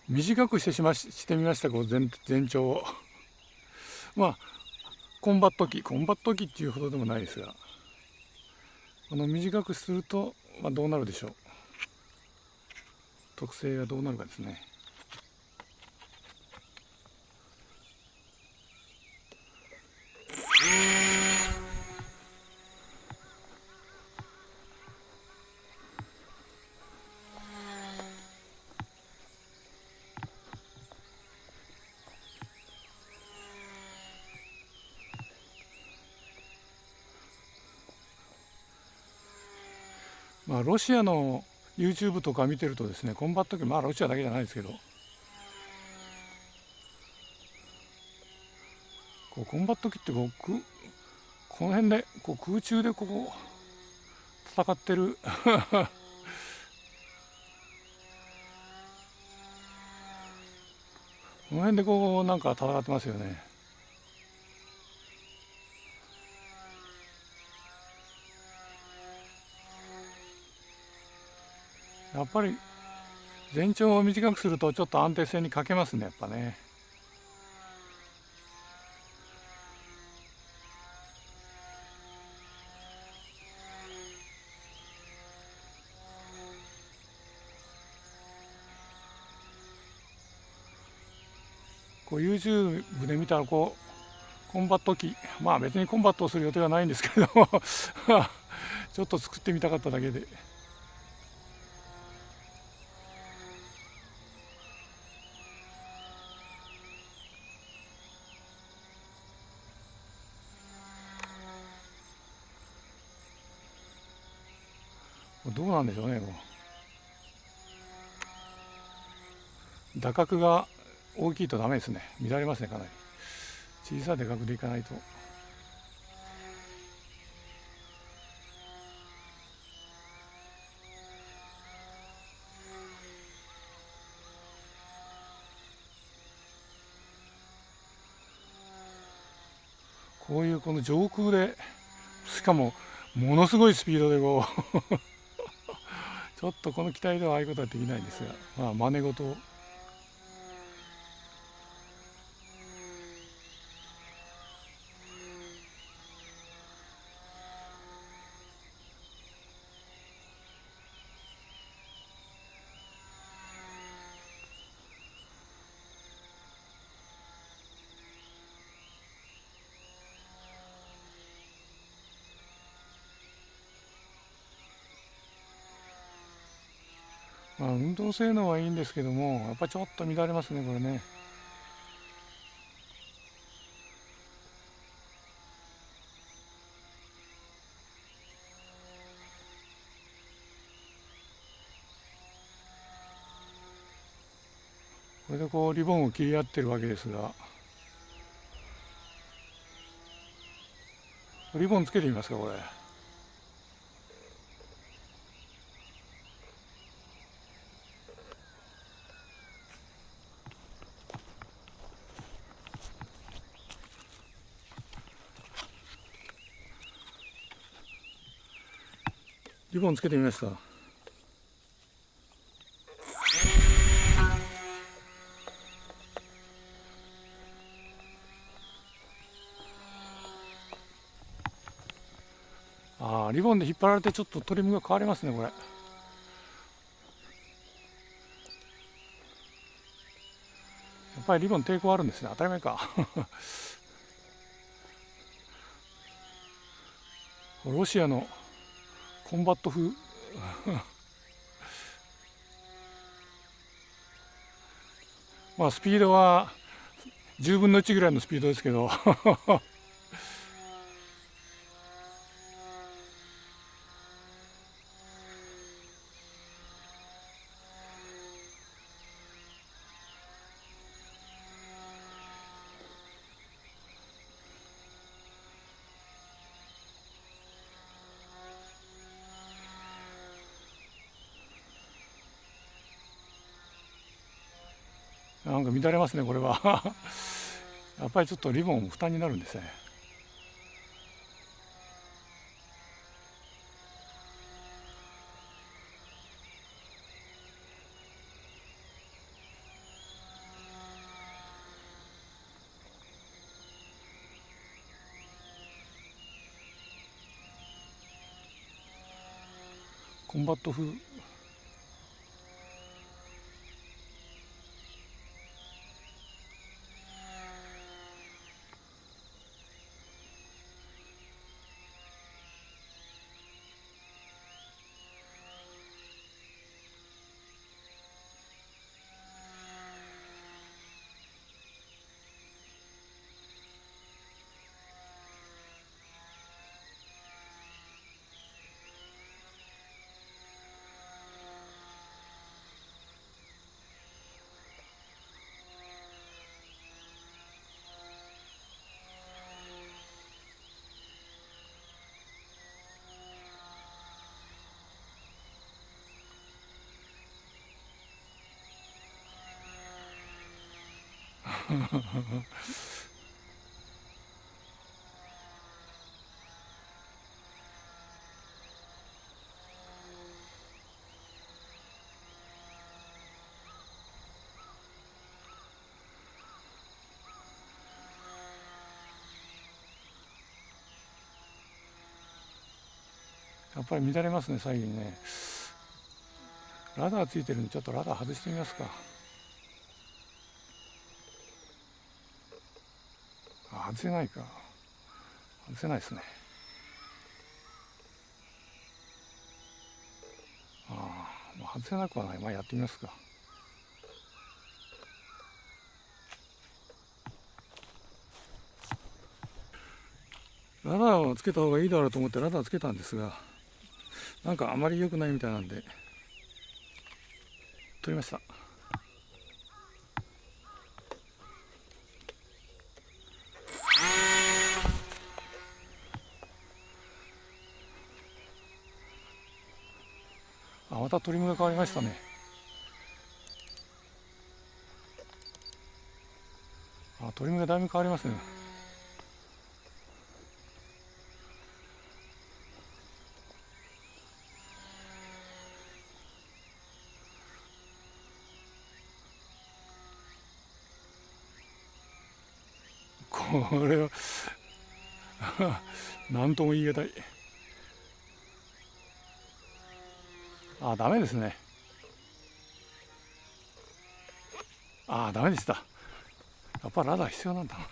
短くしてみました。こう全長をまあコンバット機っていうほどでもないですが、短くすると、どうなるでしょう。特性がどうなるかですね。ロシアの YouTube とか見てるとですね、コンバット機、ロシアだけじゃないですけど、コンバット機ってこの辺で空中で戦ってるこの辺でなんか戦ってますよね。やっぱり全長を短くするとちょっと安定性に欠けますね、やっぱね。YouTube で見たらコンバット機、別にコンバットをする予定はないんですけれどもちょっと作ってみたかっただけで。どうなんでしょうね。打角が大きいとダメですね。乱れますね、かなり。小さい打角でいかないと。こういうこの上空で、しかもものすごいスピードでちょっとこの機体ではああいうことはできないんですが、真似事を。運動性能はいいんですけども、やっぱりちょっと乱れますね、これね。これでリボンを切り合ってるわけですが、リボンつけてみますか、これ。リボンつけてみました。リボンで引っ張られてちょっとトリミングが変わりますね、これ。やっぱりリボン抵抗あるんですね。当たり前かロシアのコンバット風スピードは10分の1ぐらいのスピードですけどなんか乱れますね、これはやっぱりちょっとリボン負担になるんですね。コンバット風。やっぱり乱れますね、左右にね。ラダーついてるんで、ちょっとラダー外してみますか。あ、外せないか。外せないですね。ああ、もう外せなくはない。まあやってみますか。ラダーをつけた方がいいだろうと思ってラダーつけたんですが、なんかあまり良くないみたいなんで取りました。あ、またトリムが変わりましたね。あ、トリムがだいぶ変わりますね。これは何とも言い難い。あ、ダメですね。あ、ダメでした。やっぱラダー必要なんだな。